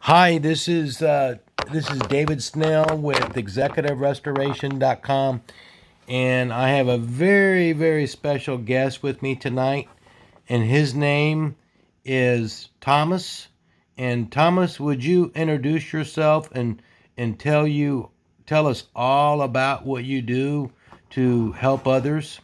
Hi, this is David Snell with ExecutiveRestoration.com, and I have a very, very special guest with me tonight, and his name is Thomas. And Thomas, would you introduce yourself and tell us all about what you do to help others?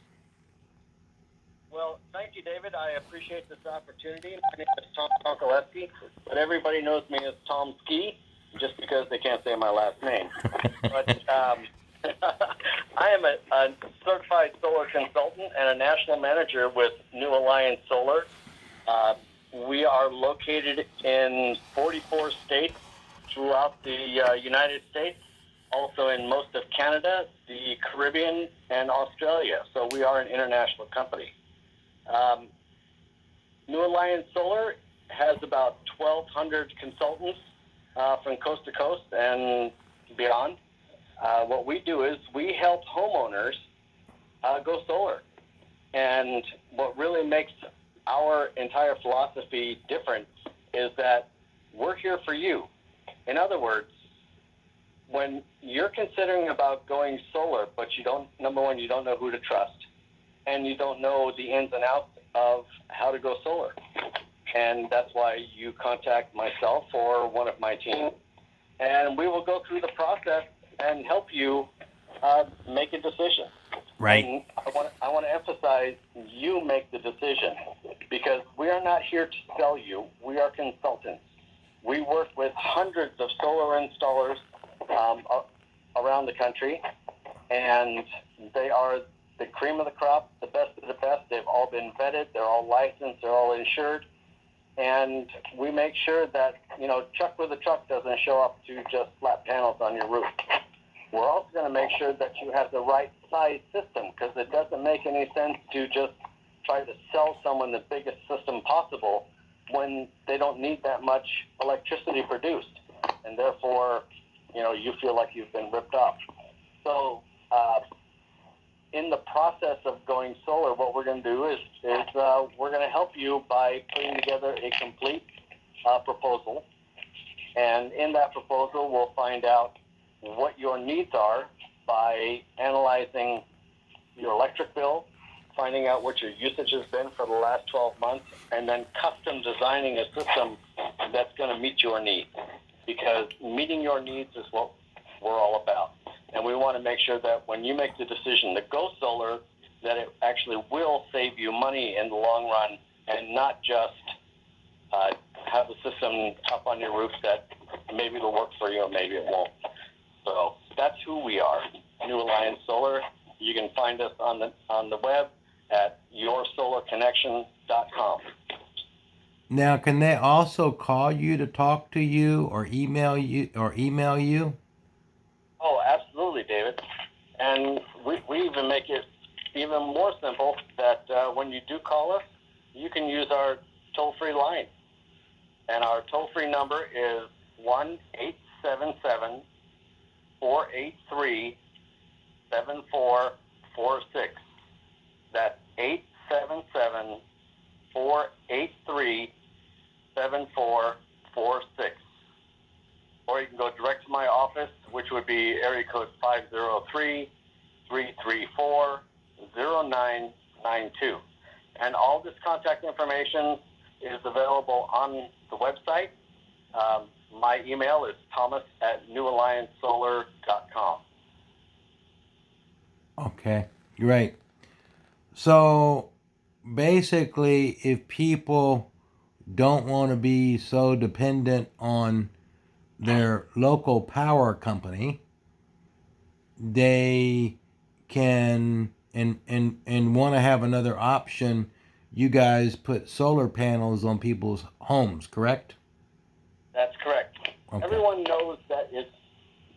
Well, thank you, David. I appreciate this opportunity. My name is Tom Konkoleski, but everybody knows me as Tom Ski, just because they can't say my last name. But I am a certified solar consultant and a national manager with New Alliance Solar. Uh, we are located in 44 states throughout the United States, also in most of Canada, the Caribbean, and Australia. So we are an international company. Um, New Alliance Solar has about 1,200 consultants from coast to coast and beyond. What we do is we help homeowners go solar. And what really makes our entire philosophy different is that we're here for you. In other words, when you're considering about going solar, but number one, you don't know who to trust, and you don't know the ins and outs of how to go solar. And that's why you contact myself or one of my team, and we will go through the process and help you make a decision. Right. And I want to emphasize you make the decision, because we are not here to sell you. We are consultants. We work with hundreds of solar installers around the country, and they are the cream of the crop, the best of the best. They've all been vetted. They're all licensed. They're all insured. And we make sure that, truck with a truck doesn't show up to just flat panels on your roof. We're also going to make sure that you have the right size system, because it doesn't make any sense to just try to sell someone the biggest system possible when they don't need that much electricity produced. And therefore, you feel like you've been ripped off. So, in the process of going solar, what we're going to do is we're going to help you by putting together a complete proposal. And in that proposal, we'll find out what your needs are by analyzing your electric bill, finding out what your usage has been for the last 12 months, and then custom designing a system that's going to meet your needs. Because meeting your needs is what we're all about. And we want to make sure that when you make the decision to go solar, that it actually will save you money in the long run, and not just have a system up on your roof that maybe it'll work for you or maybe it won't. So that's who we are, New Alliance Solar. You can find us on the web at yoursolarconnection.com. Now, can they also call you to talk to you or email you? Oh, absolutely, David. And we even make it even more simple that when you do call us, you can use our toll-free line. And our toll-free number is 1-877-483-7446. That's 877-483-7446. Or you can go direct to my office, which would be area code 503-334-0992. And all this contact information is available on the website. My email is thomas@newalliancesolar.com. Okay, great. So basically, if people don't want to be so dependent on their local power company, they can and want to have another option. You guys put solar panels on people's homes, correct? That's correct. Okay. Everyone knows that it's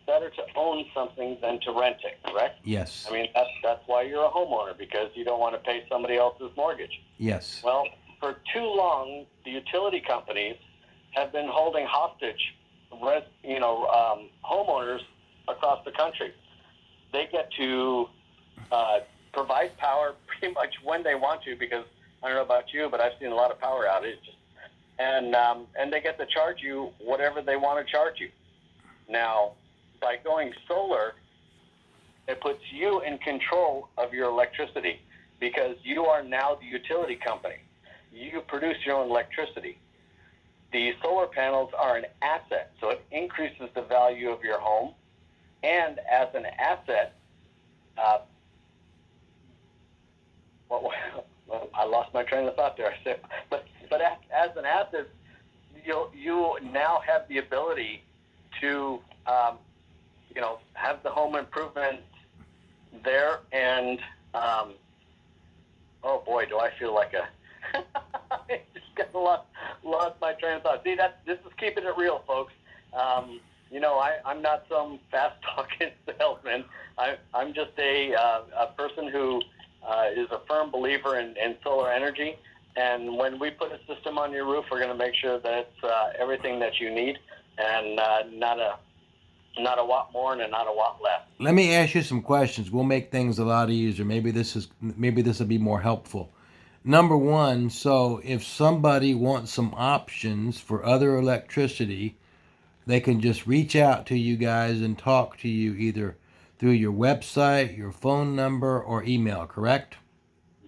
better to own something than to rent it, correct? Yes. I mean, that's why you're a homeowner, because you don't want to pay somebody else's mortgage. Yes. Well, for too long, the utility companies have been holding hostage, homeowners across the country. They get to provide power pretty much when they want to, because I don't know about you, but I've seen a lot of power outages. and they get to charge you whatever they want to charge you. Now, by going solar, it puts you in control of your electricity because you are now the utility company. You produce your own electricity. The solar panels are an asset, so it increases the value of your home. And as an asset, well, I lost my train of thought there. But as an asset, you now have the ability to have the home improvement there, and oh boy, do I feel like a I just got lost my train of thought. See, this is keeping it real, folks. I'm not some fast talking salesman. I'm just a person who is a firm believer in solar energy. And when we put a system on your roof, we're going to make sure that it's everything that you need, and not a watt more and not a watt less. Let me ask you some questions. We'll make things a lot easier. Maybe this will be more helpful. Number one, so if somebody wants some options for other electricity, they can just reach out to you guys and talk to you either through your website, your phone number, or email, correct?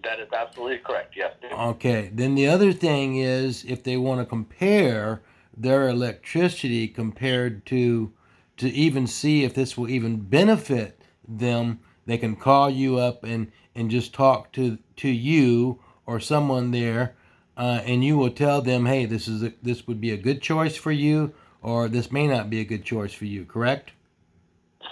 That is absolutely correct, yes. Okay, then the other thing is if they want to compare their electricity compared to even see if this will even benefit them, they can call you up and just talk to you or someone there, and you will tell them, hey, this would be a good choice for you, or this may not be a good choice for you. Correct?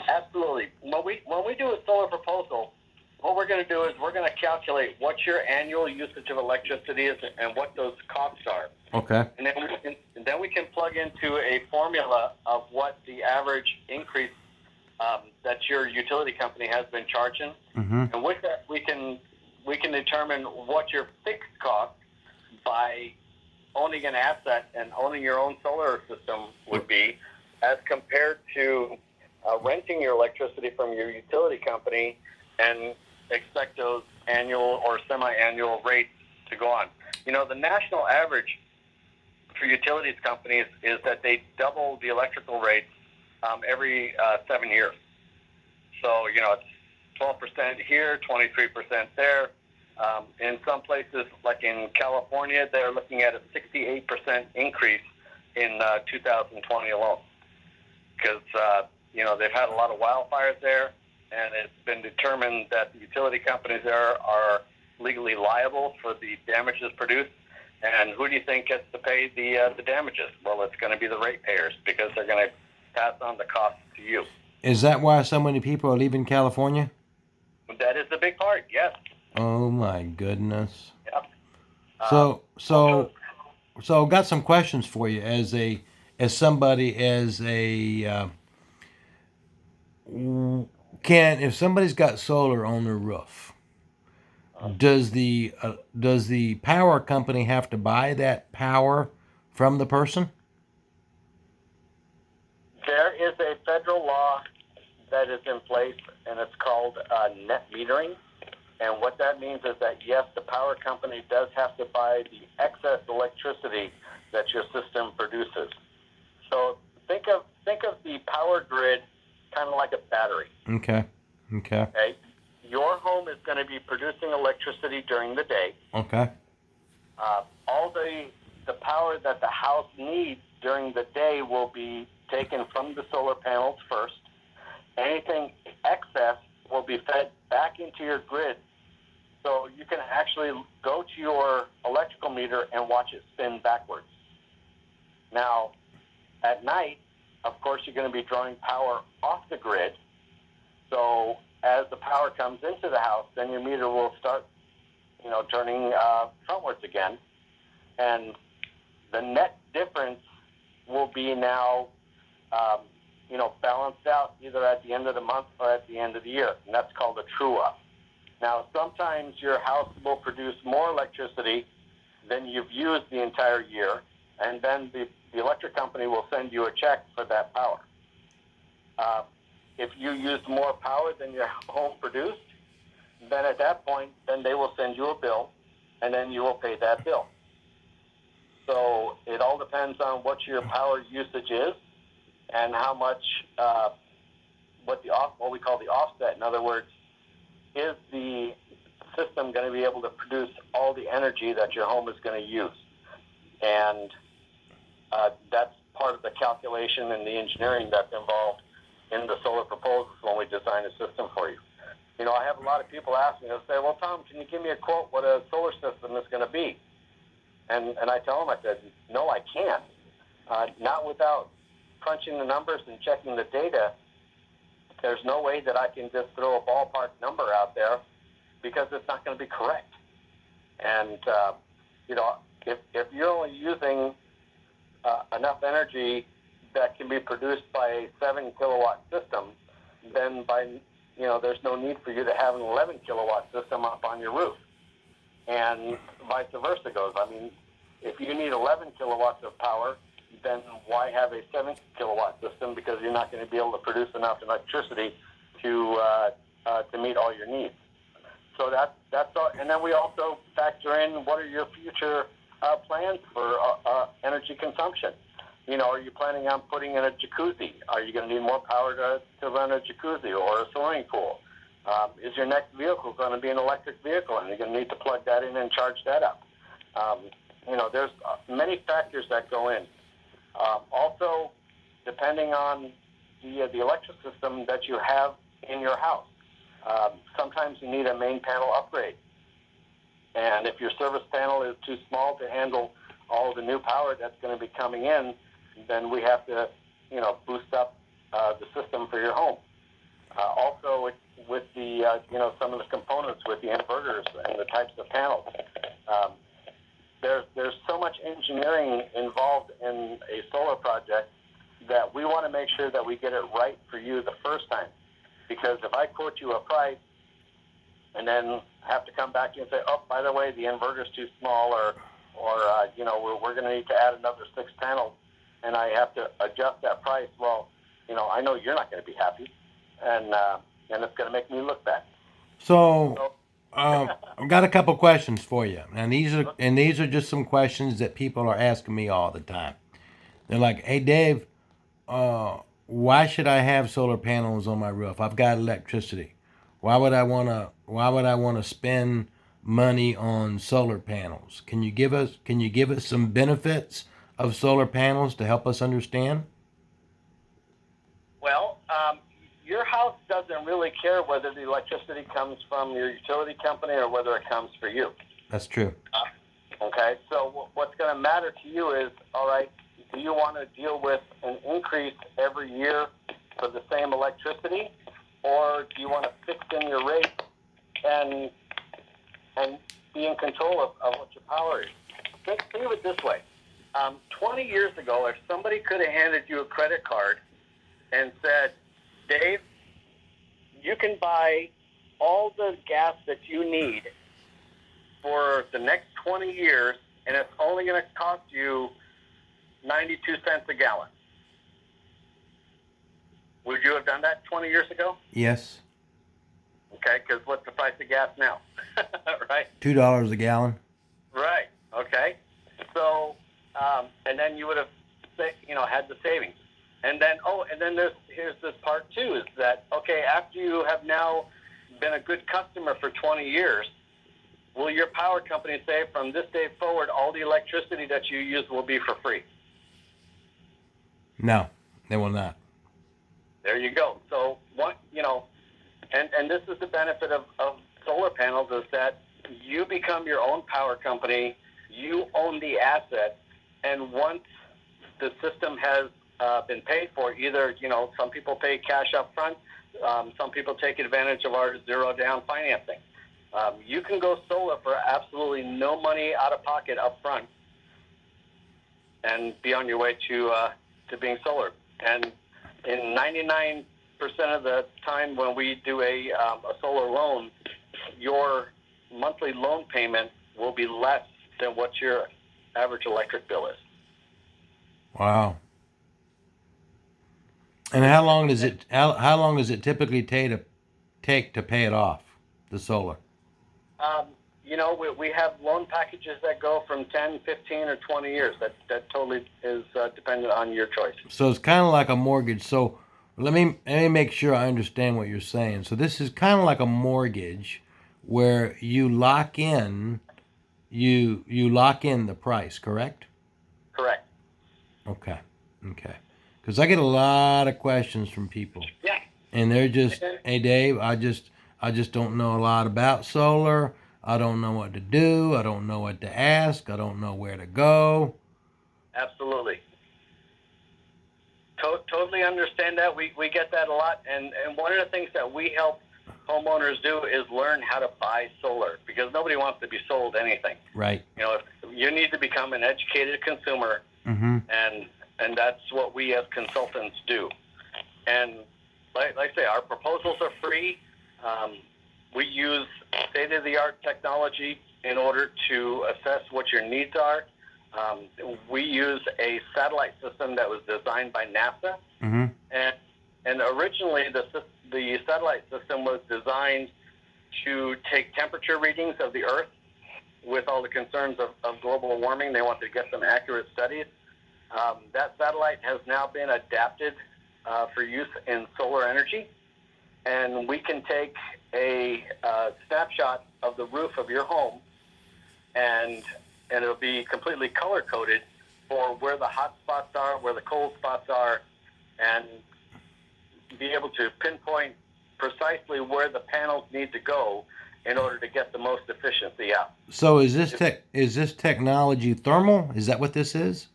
Absolutely. When we do a solar proposal, what we're going to do is we're going to calculate what your annual usage of electricity is and what those costs are. Okay. And then we can plug into a formula of what the average increase that your utility company has been charging. Mm-hmm. And with that, we can determine what your fixed cost by owning an asset and owning your own solar system would be, as compared to renting your electricity from your utility company and expect those annual or semi-annual rates to go on. The national average for utilities companies is that they double the electrical rates every 7 years. So, it's 12% here, 23% there. In some places, like in California, they're looking at a 68% increase in 2020 alone. Because, they've had a lot of wildfires there, and it's been determined that the utility companies there are legally liable for the damages produced. And who do you think gets to pay the damages? Well, it's going to be the ratepayers, because they're going to pass on the costs to you. Is that why so many people are leaving California? That is the big part, yes. Oh my goodness. Yep. So got some questions for you as somebody if somebody's got solar on their roof, does the power company have to buy that power from the person? There is a federal law that is in place, and it's called net metering. And what that means is that, yes, the power company does have to buy the excess electricity that your system produces. So think of the power grid kind of like a battery. Okay. Your home is going to be producing electricity during the day. Okay. All the power that the house needs during the day will be taken from the solar panels first. Anything excess will be fed back into your grid, so you can actually go to your electrical meter and watch it spin backwards. Now, at night, of course, you're going to be drawing power off the grid. So as the power comes into the house, then your meter will start, turning frontwards again, and the net difference will be now, balanced out either at the end of the month or at the end of the year, and that's called a true-up. Now, sometimes your house will produce more electricity than you've used the entire year, and then the electric company will send you a check for that power. If you used more power than your home produced, then at that point, then they will send you a bill, and then you will pay that bill. So it all depends on what your power usage is and how much, what we call the offset. In other words, is the system going to be able to produce all the energy that your home is going to use? And that's part of the calculation and the engineering that's involved in the solar proposals when we design a system for you. You know, I have a lot of people ask me, they'll say, well, Tom, can you give me a quote what a solar system is going to be? And I tell them, I said, no, I can't. Not without crunching the numbers and checking the data. There's no way that I can just throw a ballpark number out there because it's not going to be correct. And, you know, if you're only using enough energy that can be produced by a 7 kilowatt system, then there's no need for you to have an 11 kilowatt system up on your roof. And vice versa goes. I mean, if you need 11 kilowatts of power, then why have a 7 kilowatt system? Because you're not going to be able to produce enough electricity to meet all your needs. So that's all. And then we also factor in what are your future plans for energy consumption. You know, are you planning on putting in a jacuzzi? Are you going to need more power to run a jacuzzi or a swimming pool? Is your next vehicle going to be an electric vehicle, and you're going to need to plug that in and charge that up? You know, there's many factors that go in. Also, depending on the electric system that you have in your house, sometimes you need a main panel upgrade. And if your service panel is too small to handle all the new power that's going to be coming in, then we have to, you know, boost up the system for your home. Also, with the, some of the components with the inverters and the types of panels. There's so much engineering involved in a solar project that we want to make sure that we get it right for you the first time. Because if I quote you a price and then have to come back to you and say, oh, by the way, the inverter's too small, or we're going to need to add another 6 panels, and I have to adjust that price, well, you know, I know you're not going to be happy, and it's going to make me look bad. So I've got a couple questions for you, and these are just some questions that people are asking me all the time. They're like, "Hey, Dave, why should I have solar panels on my roof? I've got electricity. Why would I wanna spend money on solar panels? Can you give us some benefits of solar panels to help us understand?" Well, your house doesn't really care whether the electricity comes from your utility company or whether it comes for you. That's true. Okay, so what's going to matter to you is, all right, do you want to deal with an increase every year for the same electricity, or do you want to fix in your rate and be in control of what your power is? Think of it this way. 20 years ago, if somebody could have handed you a credit card and said, Dave, you can buy all the gas that you need for the next 20 years, and it's only going to cost you 92 cents a gallon. Would you have done that 20 years ago? Yes. Okay, because what's the price of gas now? Right? $2 a gallon. Right. Okay. So, and then you would have, had the savings. And then, here's this part too, is that, okay, after you have now been a good customer for 20 years, will your power company say from this day forward, all the electricity that you use will be for free? No, they will not. There you go. So and this is the benefit of solar panels, is that you become your own power company, you own the asset, and once the system has been paid for, either, some people pay cash up front, some people take advantage of our zero down financing. You can go solar for absolutely no money out of pocket up front and be on your way to being solar. And in 99% of the time when we do a solar loan, your monthly loan payment will be less than what your average electric bill is. Wow. And how long does it typically take to pay it off, the solar? We have loan packages that go from 10, 15, or 20 years. That totally is dependent on your choice. So it's kind of like a mortgage. So let me make sure I understand what you're saying. So this is kind of like a mortgage where you lock in the price, correct? Correct. Okay. Okay. Because I get a lot of questions from people, Yeah. and they're just, hey Dave, I just don't know a lot about solar. I don't know what to do. I don't know what to ask. I don't know where to go. Absolutely. Totally understand that. We get that a lot. And one of the things that we help homeowners do is learn how to buy solar, because nobody wants to be sold anything. Right. You need to become an educated consumer, Mm-hmm. and that's what we as consultants do. And like I say, our proposals are free. We use state-of-the-art technology in order to assess what your needs are. We use a satellite system that was designed by NASA, Mm-hmm. and originally the satellite system was designed to take temperature readings of the Earth with all the concerns of global warming. They wanted to get some accurate studies. That satellite has now been adapted for use in solar energy, and we can take a snapshot of the roof of your home, and it'll be completely color-coded for where the hot spots are, where the cold spots are, and be able to pinpoint precisely where the panels need to go in order to get the most efficiency out. So is this technology thermal? Is that what this is?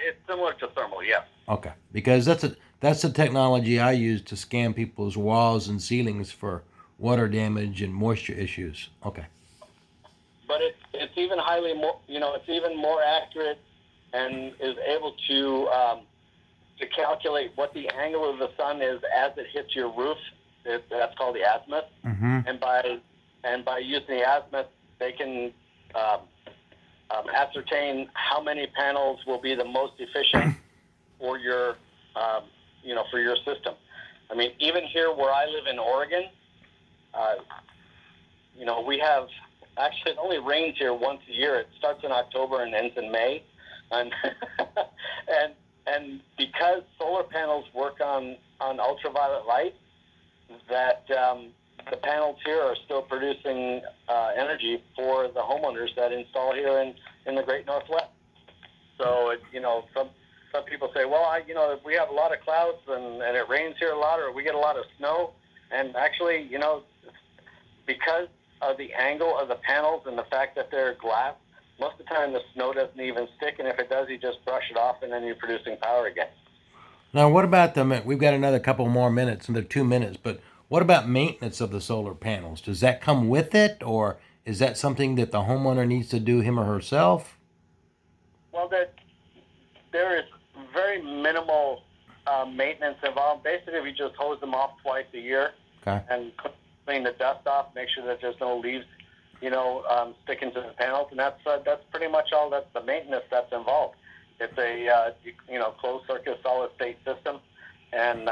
It's similar to thermal, yes. Okay, because that's the technology I use to scan people's walls and ceilings for water damage and moisture issues. Okay. But it's even highly more, it's even more accurate, and is able to calculate what the angle of the sun is as it hits your roof. That's called the Azimuth. Mm-hmm. And by using the Azimuth, they can ascertain how many panels will be the most efficient for your for your system. I mean, even here where I live in Oregon, we have, actually it only rains here once a year. It starts in October and ends in May, and and because solar panels work on ultraviolet light, that the panels here are still producing energy for the homeowners that install here in the Great Northwest. So some people say, well, if we have a lot of clouds and it rains here a lot, or we get a lot of snow, and actually, because of the angle of the panels and the fact that they're glass, most of the time the snow doesn't even stick, and if it does, you just brush it off, and then you're producing power again. Now, what about we've got another couple more minutes, another 2 minutes, but what about maintenance of the solar panels? Does that come with it, or is that something that the homeowner needs to do him or herself? Well, there is very minimal maintenance involved. Basically, we just hose them off twice a year, Okay. and clean the dust off, make sure that there's no leaves, sticking to the panels, and that's pretty much all. That's the maintenance that's involved. It's a closed circuit solid state system, and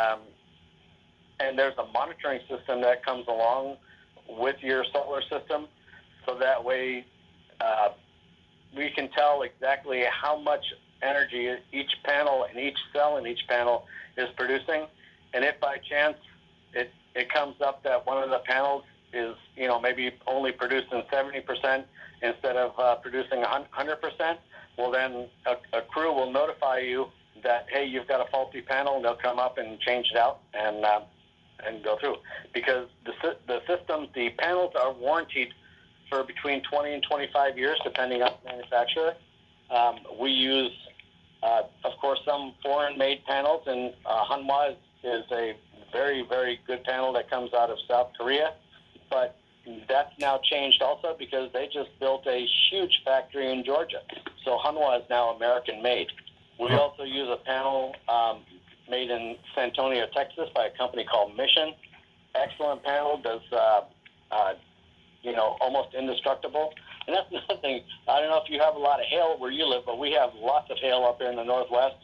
there's a monitoring system that comes along with your solar system, so that way we can tell exactly how much energy each panel and each cell in each panel is producing. And if by chance it comes up that one of the panels is maybe only producing 70% instead of producing 100%, well then a crew will notify you that, hey, you've got a faulty panel, and they'll come up and change it out and go through. Because the panels are warranted for between 20 and 25 years, depending on the manufacturer. We use, of course, some foreign-made panels, and Hanwha is a very, very good panel that comes out of South Korea. But that's now changed also, because they just built a huge factory in Georgia. So Hanwha is now American-made. We also use a panel made in San Antonio, Texas, by a company called Mission. Excellent panel, does almost indestructible. And that's another thing. I don't know if you have a lot of hail where you live, but we have lots of hail up here in the Northwest.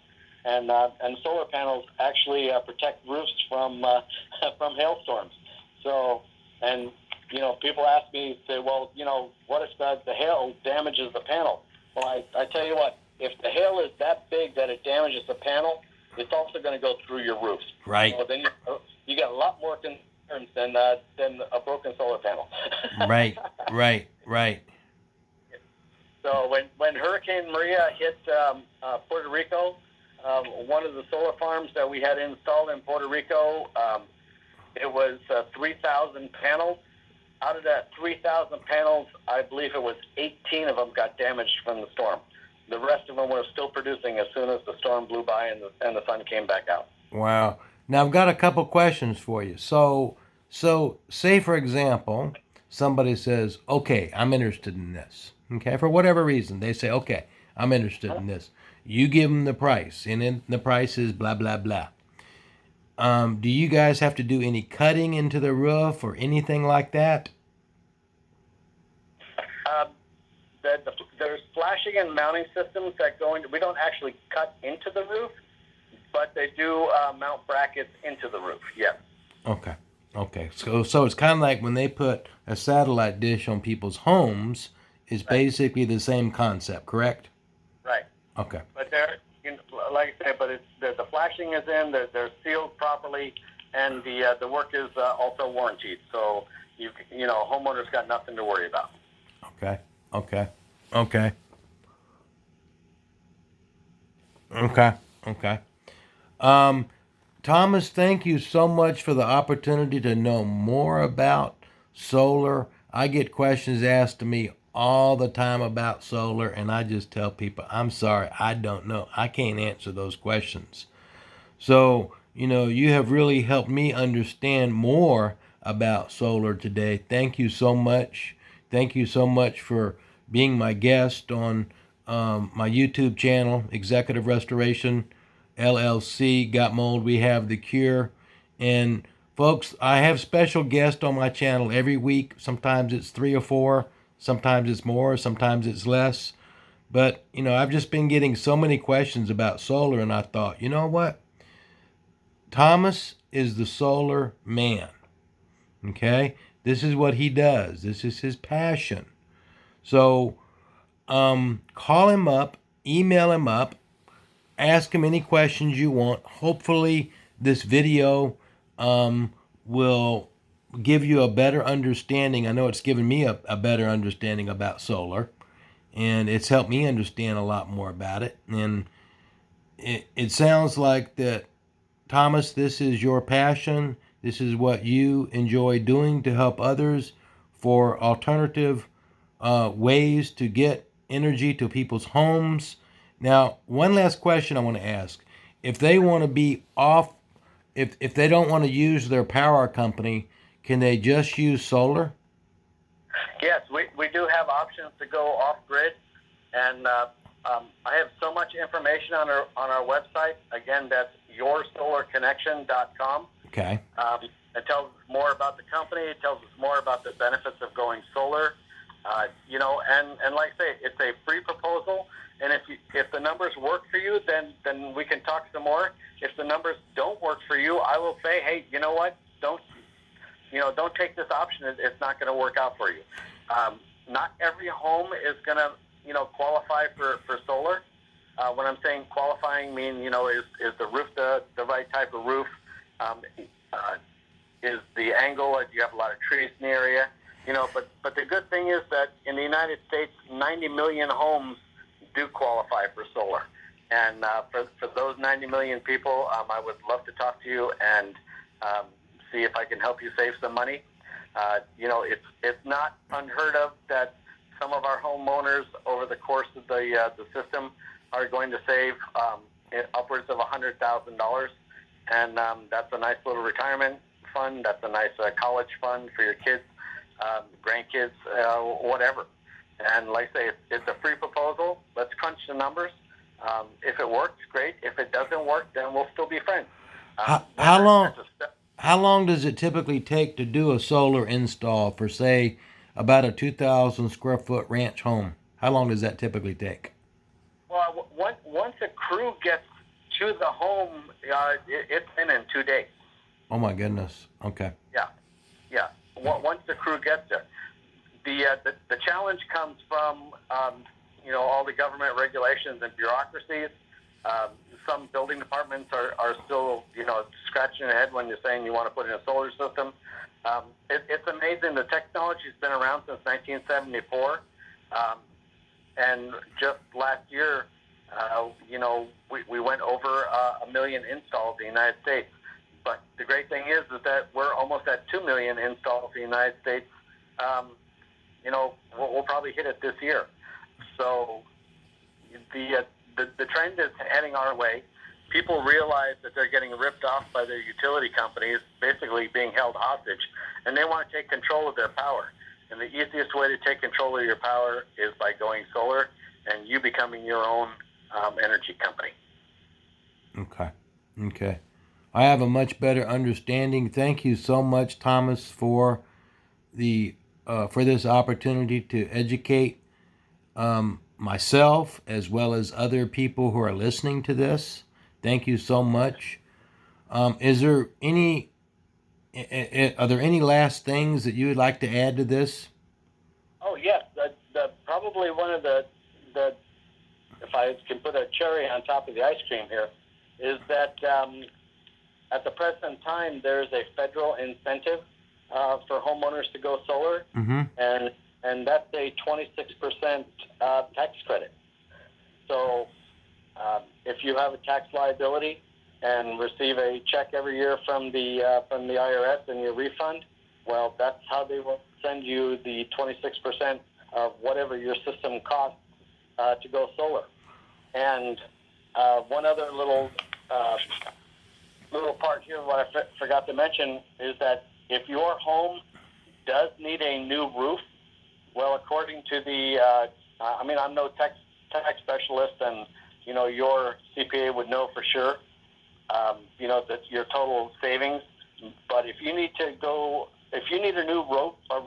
And solar panels actually protect roofs from hailstorms. So, and people ask me, say, well, what if the hail damages the panel? Well, I tell you what, if the hail is that big that it damages the panel, it's also going to go through your roof. Right. So then you got a lot more concerns than a broken solar panel. Right. So when Hurricane Maria hit Puerto Rico, one of the solar farms that we had installed in Puerto Rico, it was 3,000 panels. Out of that 3,000 panels, I believe it was 18 of them got damaged from the storm. The rest of them were still producing as soon as the storm blew by and the sun came back out. Wow. Now I've got a couple questions for you. So say for example, somebody says, "Okay, I'm interested in this." Okay, for whatever reason, they say, "Okay, I'm interested in this." You give them the price, and then the price is blah blah blah. Do you guys have to do any cutting into the roof or anything like that? There's flashing and mounting systems that go into. We don't actually cut into the roof, but they do mount brackets into the roof. Yes. Okay. So it's kind of like when they put a satellite dish on people's homes. It's basically the same concept, correct? Right. Okay. But like I said, but the flashing is in. They're sealed properly, and the work is also warranted. So homeowners got nothing to worry about. Okay. Thomas, thank you so much for the opportunity to know more about solar. I get questions asked to me all the time about solar, and I just tell people, I'm sorry, I don't know. I can't answer those questions. So, you have really helped me understand more about solar today. Thank you so much. Thank you so much for being my guest on my YouTube channel, Executive Restoration LLC. Got mold, we have the cure. And folks, I have special guests on my channel every week. Sometimes it's 3 or 4, sometimes it's more, sometimes it's less. But, I've just been getting so many questions about solar, and I thought, you know what? Thomas is the solar man. Okay? This is what he does. This is his passion. So, call him up, email him up, ask him any questions you want. Hopefully, this video will give you a better understanding. I know it's given me a better understanding about solar, and it's helped me understand a lot more about it. And it sounds like that, Thomas, this is your passion. This is what you enjoy doing to help others for alternative ways to get energy to people's homes. Now, one last question I want to ask. If they want to be off, if they don't want to use their power company, can they just use solar? Yes, we do have options to go off grid, and I have so much information on our website. Again, that's yoursolarconnection.com. Okay. It tells us more about the company. It tells us more about the benefits of going solar. And like I say, it's a free proposal. And if the numbers work for you, then we can talk some more. If the numbers don't work for you, I will say, hey, you know what? Don't take this option. It's not going to work out for you. Not every home is going to qualify for solar. When I'm saying qualifying, is the roof the right type of roof? Is the angle? Do you have a lot of trees in the area? But the good thing is that in the United States, 90 million homes do qualify for solar. And for those 90 million people, I would love to talk to you and see if I can help you save some money. It's not unheard of that some of our homeowners over the course of the system are going to save upwards of $100,000, and that's a nice little retirement fund. That's a nice college fund for your kids, grandkids, whatever. And like I say, it's a free proposal. Let's crunch the numbers. If it works, great. If it doesn't work, then we'll still be friends. How long does it typically take to do a solar install for, say, about a 2,000 square foot ranch home? How long does that typically take? Well, once a crew gets to the home, it's in 2 days. Oh my goodness. Okay. Yeah. once the crew gets there. The challenge comes from all the government regulations and bureaucracies. Some building departments are still scratching their head when you're saying you want to put in a solar system. It's amazing. The technology's been around since 1974, and just last year, we went over 1 million installs in the United States. But the great thing is that we're almost at 2 million installs in the United States. We'll probably hit it this year. So the trend is heading our way. People realize that they're getting ripped off by their utility companies, basically being held hostage, and they want to take control of their power. And the easiest way to take control of your power is by going solar and you becoming your own energy company. Okay. I have a much better understanding. Thank you so much, Thomas, for this opportunity to educate myself as well as other people who are listening to this. Thank you so much. Are there any last things that you would like to add to this? Oh yes, probably one of the if I can put a cherry on top of the ice cream here, is that at the present time there's a federal incentive for homeowners to go solar, Mm-hmm. and that's a 26% tax credit. So if you have a tax liability and receive a check every year from the IRS and your refund, well, that's how they will send you the 26% of whatever your system costs to go solar. And one other little part here, what I forgot to mention, is that if your home does need a new roof, well, according to the, I'm no tax specialist, and your CPA would know for sure, that your total savings. But if you need a new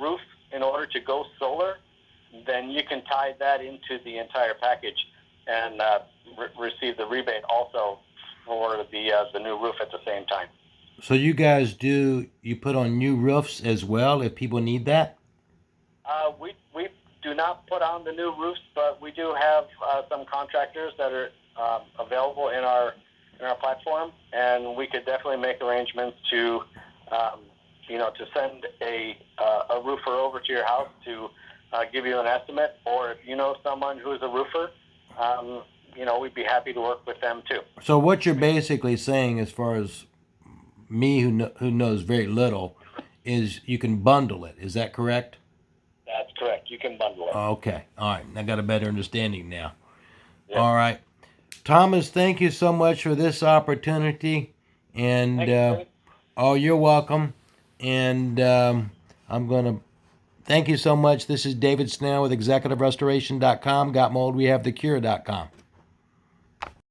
roof in order to go solar, then you can tie that into the entire package and receive the rebate also for the new roof at the same time. So you guys you put on new roofs as well if people need that? We do not put on the new roofs, but we do have some contractors that are available in our platform, and we could definitely make arrangements to send a roofer over to your house to give you an estimate, or if you know someone who's a roofer, we'd be happy to work with them too. So what you're basically saying, as far as me who knows very little, is you can bundle it. Is that correct? That's correct. You can bundle it. Okay. All right. I got a better understanding now. Yep. All right. Thomas, thank you so much for this opportunity. And you're welcome. And I'm going to thank you so much. This is David Snell with ExecutiveRestoration.com. Got mold, we have the cure.com.